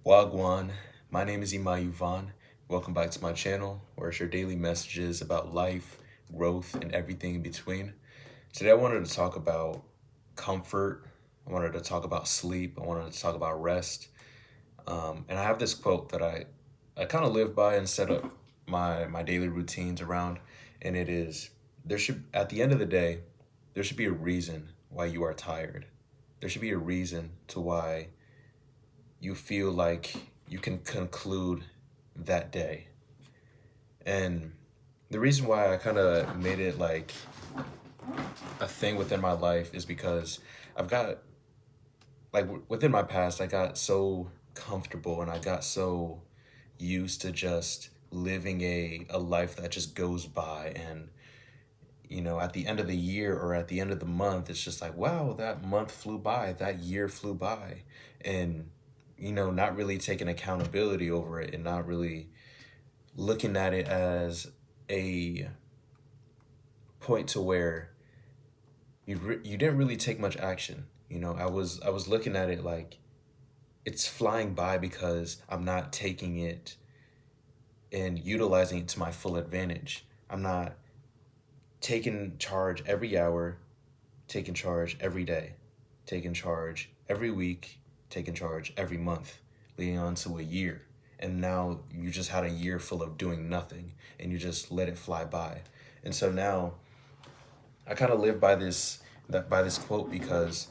Wagwan, my name is Ema Yuvan. Welcome back to my channel, where it's your daily messages about life, growth, and everything in between. Today I wanted to talk about comfort. I wanted to talk about sleep. I wanted to talk about rest. And I have this quote that I kind of live by and set up my daily routines around. And it is, at the end of the day, there should be a reason why you are tired. There should be a reason to why you feel like you can conclude that day. And the reason why I kind of made it like a thing within my life is because I've got, within my past, I got so comfortable and I got so used to just living a life that just goes by. And, at the end of the year or at the end of the month, it's just like, wow, that month flew by, that year flew by. And not really taking accountability over it and not really looking at it as a point to where you didn't really take much action. I was looking at it like it's flying by because I'm not taking it and utilizing it to my full advantage. I'm not taking charge every hour, taking charge every day, taking charge every week, taking charge every month, leading on to a year. And now you just had a year full of doing nothing and you just let it fly by. And so now I kind of live by this quote because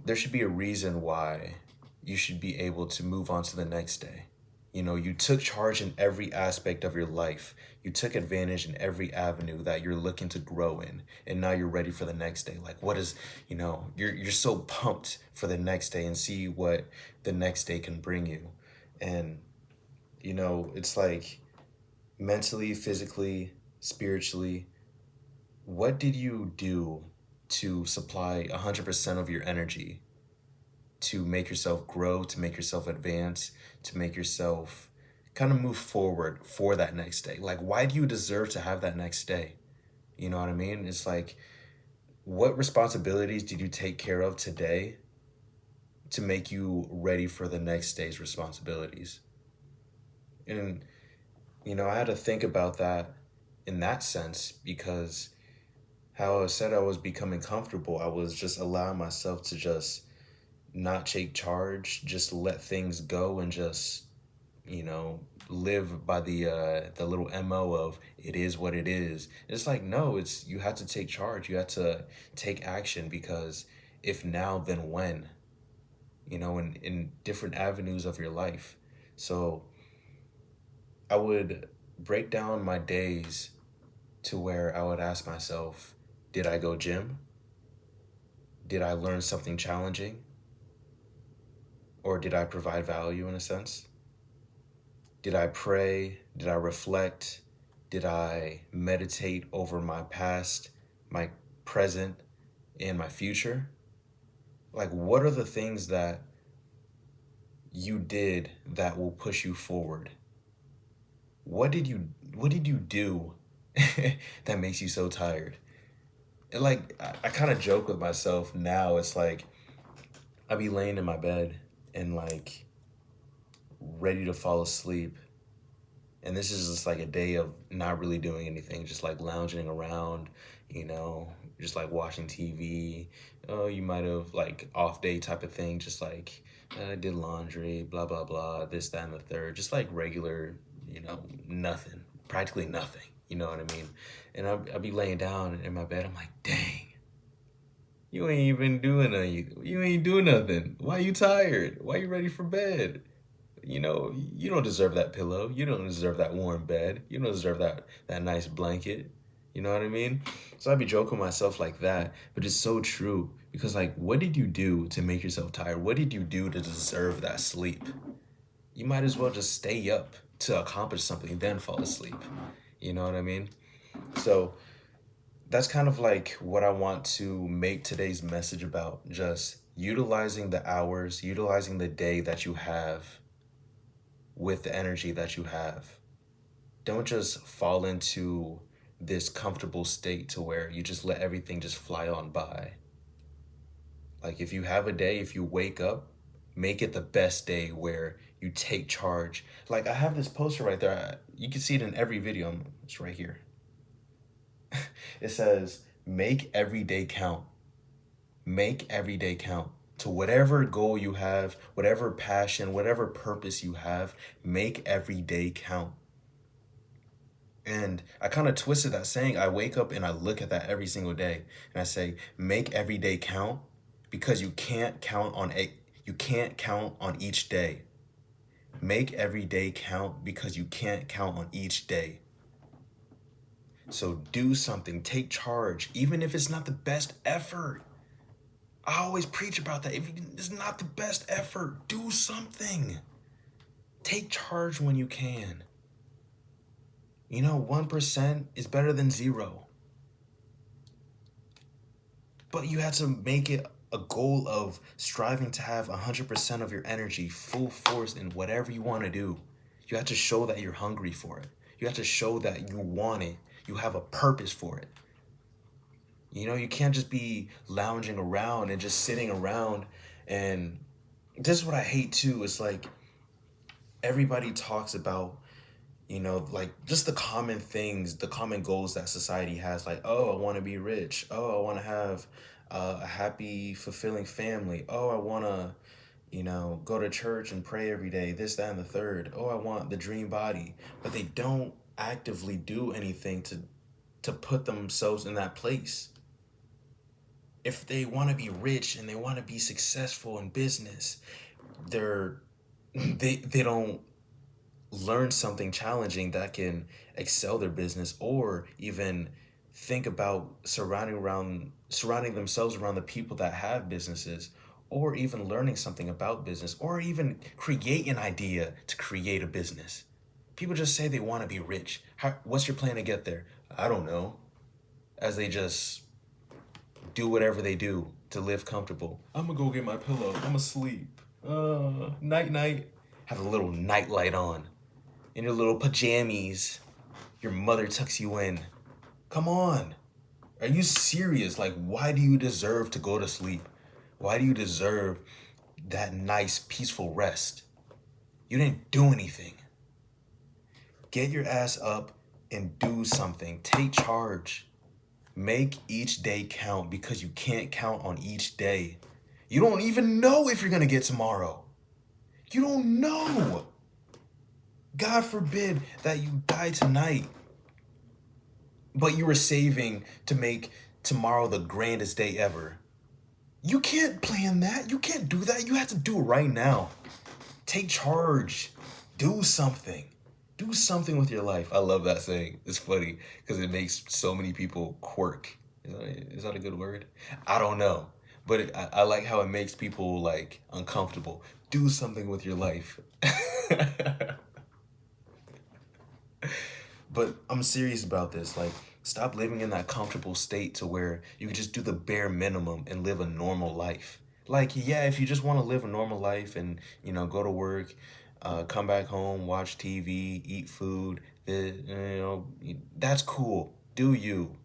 there should be a reason why you should be able to move on to the next day. You took charge in every aspect of your life. You took advantage in every avenue that you're looking to grow in. And now you're ready for the next day. Like what is, you're so pumped for the next day and see what the next day can bring you. And, it's like mentally, physically, spiritually, what did you do to supply 100% of your energy to make yourself grow, to make yourself advance, to make yourself kind of move forward for that next day? Like, why do you deserve to have that next day? You know what I mean? It's like, what responsibilities did you take care of today to make you ready for the next day's responsibilities? And, I had to think about that in that sense because how I said I was becoming comfortable, I was just allowing myself to just not take charge, just let things go and just, live by the little MO of it is what it is. It's like, no, it's you have to take charge. You have to take action because if now, then when, in different avenues of your life. So I would break down my days to where I would ask myself, did I go gym? Did I learn something challenging? Or did I provide value in a sense? Did I pray? Did I reflect? Did I meditate over my past, my present, and my future? Like, what are the things that you did that will push you forward? What did you do that makes you so tired? And like I kind of joke with myself now. It's like I be laying in my bed and like ready to fall asleep. And this is just like a day of not really doing anything, just like lounging around, just like watching TV. Oh, you might have like off day type of thing, just like I did laundry, blah, blah, blah, this, that, and the third. Just like regular, nothing, practically nothing. You know what I mean? And I'll be laying down in my bed. I'm like, dang, you ain't even doing nothing. You ain't doing nothing. Why you tired? Why you ready for bed? You don't deserve that pillow. You don't deserve that warm bed. You don't deserve that nice blanket. You know what I mean? So I'd be joking myself like that, but it's so true because like, what did you do to make yourself tired? What did you do to deserve that sleep? You might as well just stay up to accomplish something, then fall asleep. You know what I mean? So that's kind of like what I want to make today's message about. Just utilizing the hours, utilizing the day that you have with the energy that you have. Don't just fall into this comfortable state to where you just let everything just fly on by. Like if you have a day, if you wake up Make it the best day where you take charge. Like I have this poster right there. You can see it in every video. It's right here. It says, make every day count. Make every day count. To whatever goal you have, whatever passion, whatever purpose you have, make every day count. And I kind of twisted that saying. I wake up and I look at that every single day and I say, make every day count, because you can't count on each day. Make every day count because you can't count on each day. So do something, take charge, even if it's not the best effort. I always preach about that. If it's not the best effort, do something. Take charge when you can. 1% is better than 0. But you have to make it a goal of striving to have 100% of your energy, full force in whatever you want to do. You have to show that you're hungry for it. You have to show that you want it. You have a purpose for it. You can't just be lounging around and just sitting around. And this is what I hate too. It's like everybody talks about, like just the common things, the common goals that society has. Like, oh, I want to be rich. Oh, I want to have a happy, fulfilling family. Oh, I want to, go to church and pray every day. This, that, and the third. Oh, I want the dream body. But they don't actively do anything to put themselves in that place. If they want to be rich and they want to be successful in business, they don't learn something challenging that can excel their business, or even think about surrounding themselves around the people that have businesses, or even learning something about business, or even create an idea to create a business. People just say they want to be rich. What's your plan to get there? I don't know. As they just do whatever they do to live comfortable. I'm gonna go get my pillow. I'm gonna sleep. Night night. Have a little nightlight on. In your little pajamas. Your mother tucks you in. Come on. Are you serious? Like, why do you deserve to go to sleep? Why do you deserve that nice, peaceful rest? You didn't do anything. Get your ass up and do something. Take charge. Make each day count, because you can't count on each day. You don't even know if you're going to get tomorrow. You don't know. God forbid that you die tonight, but you were saving to make tomorrow the grandest day ever. You can't plan that. You can't do that. You have to do it right now. Take charge. Do something. Do something with your life. I love that saying. It's funny because it makes so many people quirk. Is that a good word? I don't know. But I like how it makes people like uncomfortable. Do something with your life. But I'm serious about this. Like, stop living in that comfortable state to where you can just do the bare minimum and live a normal life. Like, yeah, if you just want to live a normal life and, go to work, come back home, watch TV, eat food, that's cool. Do you.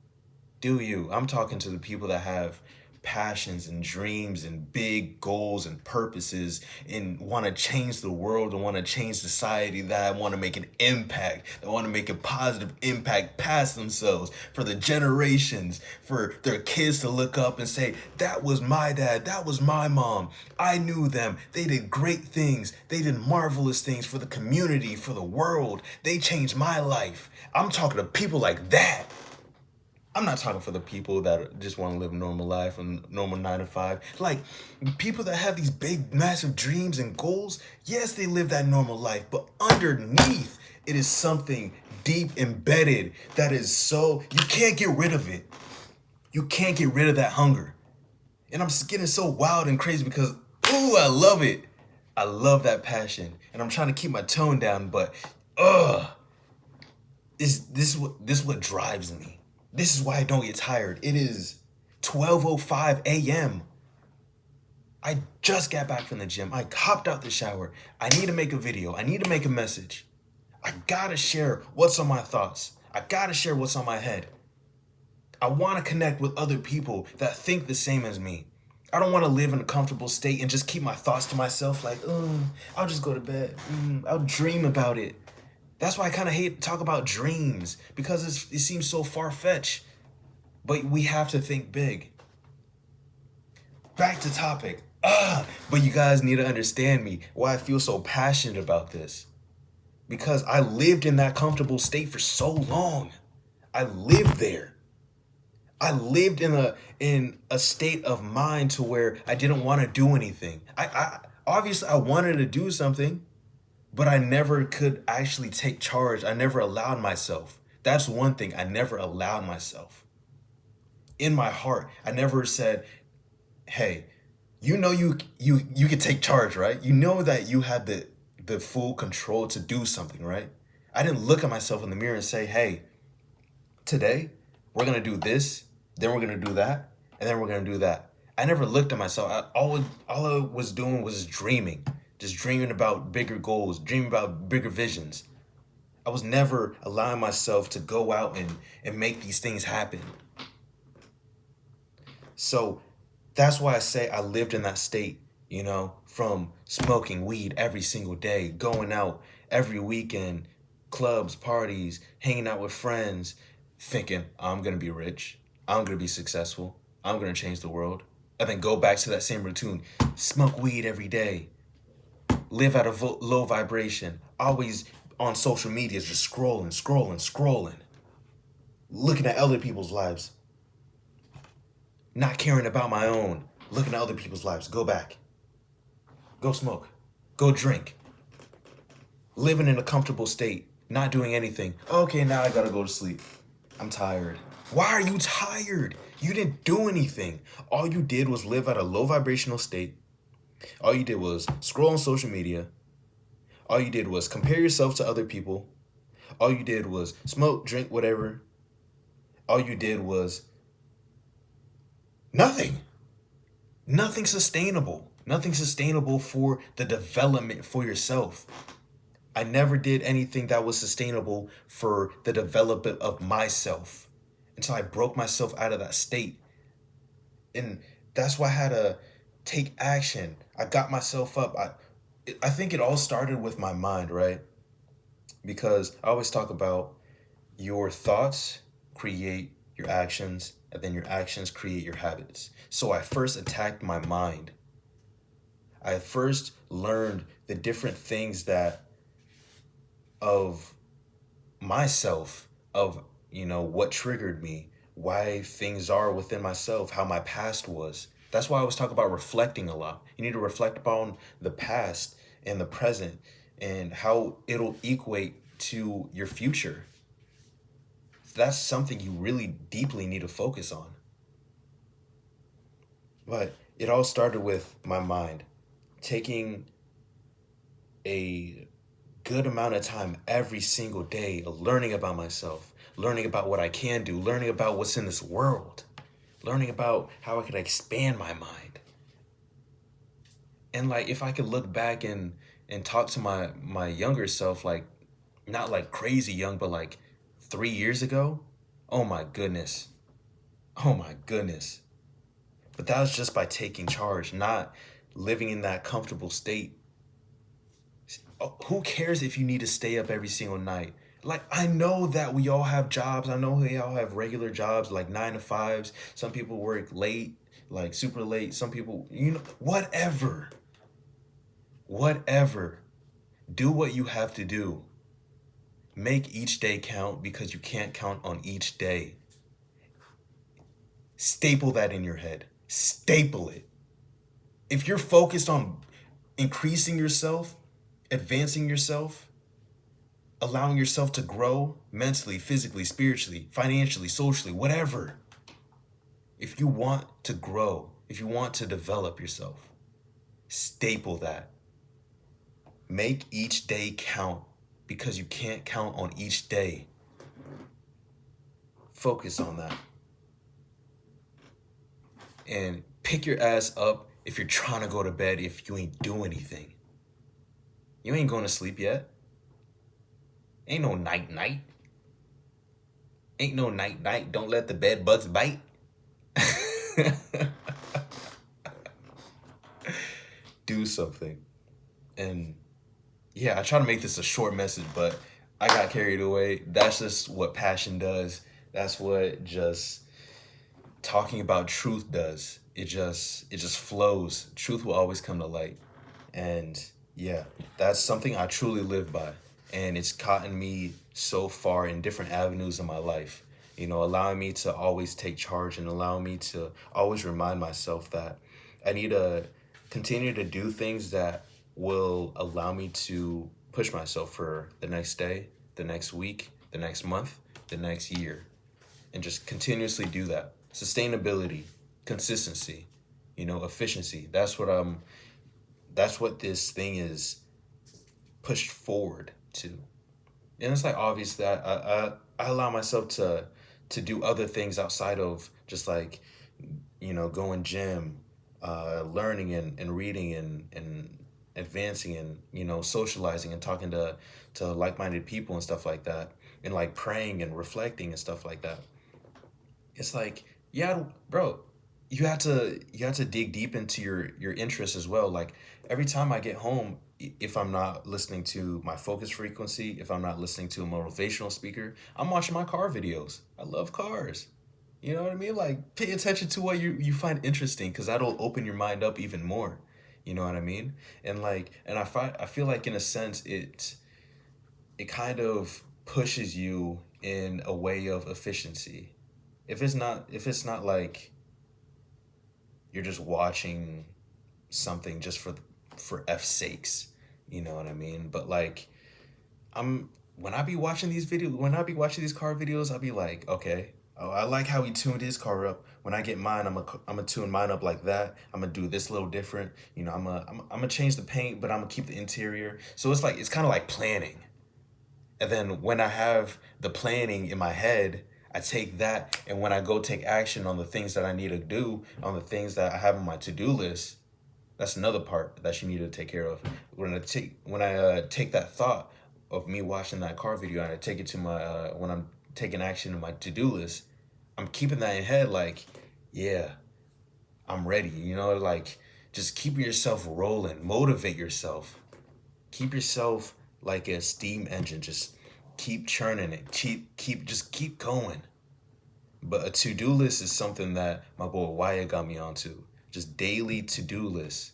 Do you. I'm talking to the people that have passions and dreams and big goals and purposes and want to change the world and want to change society, that want to make an impact, that want to make a positive impact past themselves for the generations, for their kids to look up and say, that was my dad, that was my mom, I knew them, they did great things, they did marvelous things for the community, for the world, they changed my life. I'm talking to people like that. I'm not talking for the people that just want to live a normal life and normal 9 to 5. Like, people that have these big, massive dreams and goals, yes, they live that normal life, but underneath, it is something deep embedded that is so, you can't get rid of it. You can't get rid of that hunger. And I'm getting so wild and crazy because, ooh, I love it. I love that passion. And I'm trying to keep my tone down, but, this is what drives me. This is why I don't get tired. It is 12:05 a.m. I just got back from the gym. I hopped out the shower. I need to make a video. I need to make a message. I gotta share what's on my thoughts. I gotta share what's on my head. I want to connect with other people that think the same as me. I don't want to live in a comfortable state and just keep my thoughts to myself like, I'll just go to bed. I'll dream about it. That's why I kind of hate to talk about dreams, because it seems so far-fetched. But we have to think big. Back to topic. But you guys need to understand me, why I feel so passionate about this. Because I lived in that comfortable state for so long. I lived there. I lived in a state of mind to where I didn't want to do anything. I obviously I wanted to do something, but I never could actually take charge. I never allowed myself. That's one thing. I never allowed myself. In my heart, I never said, "Hey, you know you can take charge, right? You know that you have the full control to do something, right?" I didn't look at myself in the mirror and say, "Hey, today we're gonna do this, then we're gonna do that, and then we're gonna do that." I never looked at myself. All I was doing was dreaming, just dreaming about bigger goals, dreaming about bigger visions. I was never allowing myself to go out and make these things happen. So that's why I say I lived in that state, from smoking weed every single day, going out every weekend, clubs, parties, hanging out with friends, thinking I'm going to be rich, I'm going to be successful, I'm going to change the world. And then go back to that same routine, smoke weed every day, live at a low vibration, always on social media, just scrolling, looking at other people's lives, not caring about my own, looking at other people's lives. Go back. Go smoke. Go drink. Living in a comfortable state, not doing anything. Okay, now I gotta go to sleep. I'm tired. Why are you tired? You didn't do anything. All you did was live at a low vibrational state. All you did was scroll on social media. All you did was compare yourself to other people. All you did was smoke, drink, whatever. All you did was nothing. Nothing sustainable. Nothing sustainable for the development for yourself. I never did anything that was sustainable for the development of myself until I broke myself out of that state. And that's why I had to take action. I got myself up. I think it all started with my mind, right? Because I always talk about your thoughts create your actions, and then your actions create your habits. So I first attacked my mind. I first learned the different things of myself, of, what triggered me, why things are within myself, how my past was. That's why I always talk about reflecting a lot. You need to reflect upon the past and the present and how it'll equate to your future. That's something you really deeply need to focus on. But it all started with my mind. Taking a good amount of time every single day learning about myself, learning about what I can do, learning about what's in this world, learning about how I could expand my mind. And if I could look back and talk to my younger self, not crazy young, but 3 years ago, oh my goodness. But that was just by taking charge, not living in that comfortable state. Who cares if you need to stay up every single night? I know that we all have jobs. I know we all have regular jobs, 9 to 5s. Some people work late, super late. Some people, whatever. Do what you have to do. Make each day count, because you can't count on each day. Staple that in your head. Staple it. If you're focused on increasing yourself, advancing yourself, allowing yourself to grow mentally, physically, spiritually, financially, socially, whatever. If you want to grow, if you want to develop yourself, staple that. Make each day count, because you can't count on each day. Focus on that. And pick your ass up if you're trying to go to bed if you ain't doing anything. You ain't going to sleep yet. Ain't no night. Ain't no night. Don't let the bed bugs bite. do something. And yeah, I try to make this a short message, but I got carried away. That's just what passion does. That's what just talking about truth does. It just flows. Truth will always come to light. And yeah, that's something I truly live by. And it's gotten me so far in different avenues of my life. Allowing me to always take charge and allowing me to always remind myself that I need to continue to do things that will allow me to push myself for the next day, the next week, the next month, the next year, and just continuously do that. Sustainability, consistency, efficiency. That's what this thing is pushed forward to. And it's like obvious that I allow myself to do other things outside of just like, going gym, learning and reading and advancing and, socializing and talking to like-minded people and stuff like that. And like praying and reflecting and stuff like that. It's like, yeah, bro, you have to dig deep into your interests as well. Like every time I get home, if I'm not listening to my focus frequency, if I'm not listening to a motivational speaker, I'm watching my car videos. I love cars. You know what I mean? Like pay attention to what you find interesting, because that'll open your mind up even more. You know what I mean? And I feel like in a sense it kind of pushes you in a way of efficiency. If it's not like you're just watching something just for F's sakes, you know what I mean? But like I'm when I be watching these videos, when I be watching these car videos, I'll be like, okay, oh, I like how he tuned his car up. When I get mine, I'm gonna tune mine up like that. I'm gonna do this a little different. I'm gonna change the paint, but I'm gonna keep the interior. So it's kind of like planning. And then when I have the planning in my head, I take that, and when I go take action on the things that I need to do, on the things that I have on my to-do list, that's another part that you need to take care of. When I take that thought of me watching that car video and I take it to my when I'm taking action in my to-do list, I'm keeping that in head like, yeah, I'm ready. Like just keep yourself rolling, motivate yourself. Keep yourself like a steam engine. Just keep churning it. Keep going. But a to-do list is something that my boy Wyatt got me onto. Just daily to-do lists.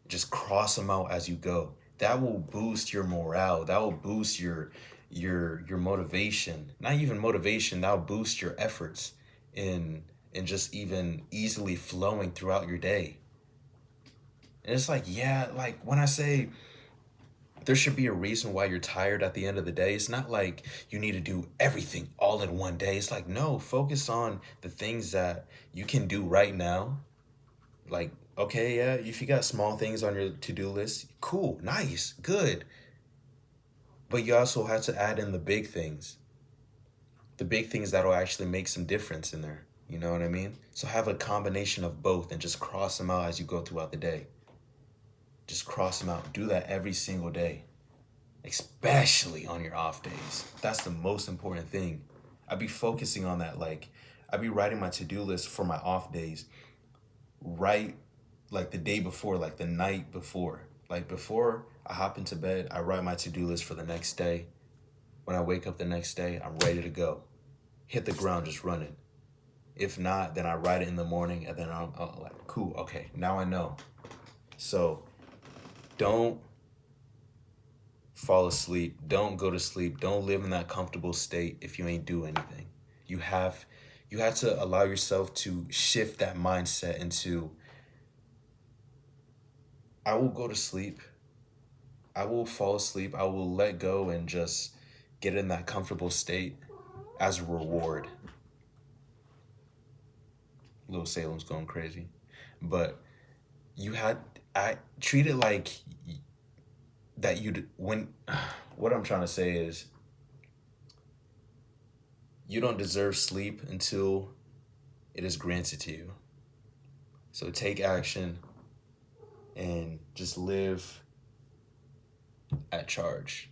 Just cross them out as you go. That will boost your morale. That will boost your motivation. Not even motivation, that will boost your efforts in just even easily flowing throughout your day. And it's like, yeah, like when I say there should be a reason why you're tired at the end of the day. It's not like you need to do everything all in one day. It's like, no, focus on the things that you can do right now. Like, okay, yeah, if you got small things on your to-do list, cool, nice, good. But you also have to add in the big things that'll actually make some difference in there. You know what I mean? So have a combination of both and just cross them out as you go throughout the day. Just cross them out. Do that every single day, especially on your off days. That's the most important thing. I'd be focusing on that. Like, I'd be writing my to-do list for my off days right like the day before, like the night before. Like before I hop into bed, I write my to-do list for the next day. When I wake up the next day, I'm ready to go. Hit the ground just running. If not, then I write it in the morning and then I'm like, cool, okay, now I know. So don't fall asleep. Don't go to sleep. Don't live in that comfortable state if you ain't do anything. You have to allow yourself to shift that mindset into, I will go to sleep. I will fall asleep. I will let go and just get in that comfortable state as a reward. Little Salem's going crazy. But I treat it like that what I'm trying to say is you don't deserve sleep until it is granted to you. So take action and just live at charge.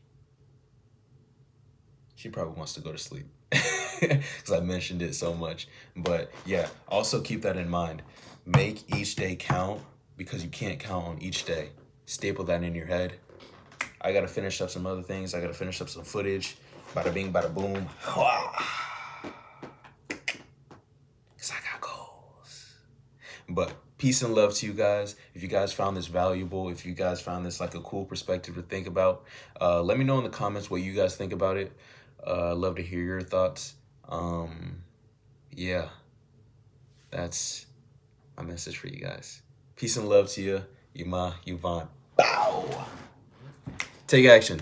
She probably wants to go to sleep because I mentioned it so much. But yeah, also keep that in mind. Make each day count, because you can't count on each day. staple that in your head. I gotta finish up some other things. I gotta finish up some footage. Bada bing, bada boom. Cause I got goals. But peace and love to you guys. If you guys found this valuable, if you guys found this like a cool perspective to think about, let me know in the comments what you guys think about it. I'd love to hear your thoughts. Yeah, that's my message for you guys. Peace and love to you. Ema Yuvan. Bow. Take action.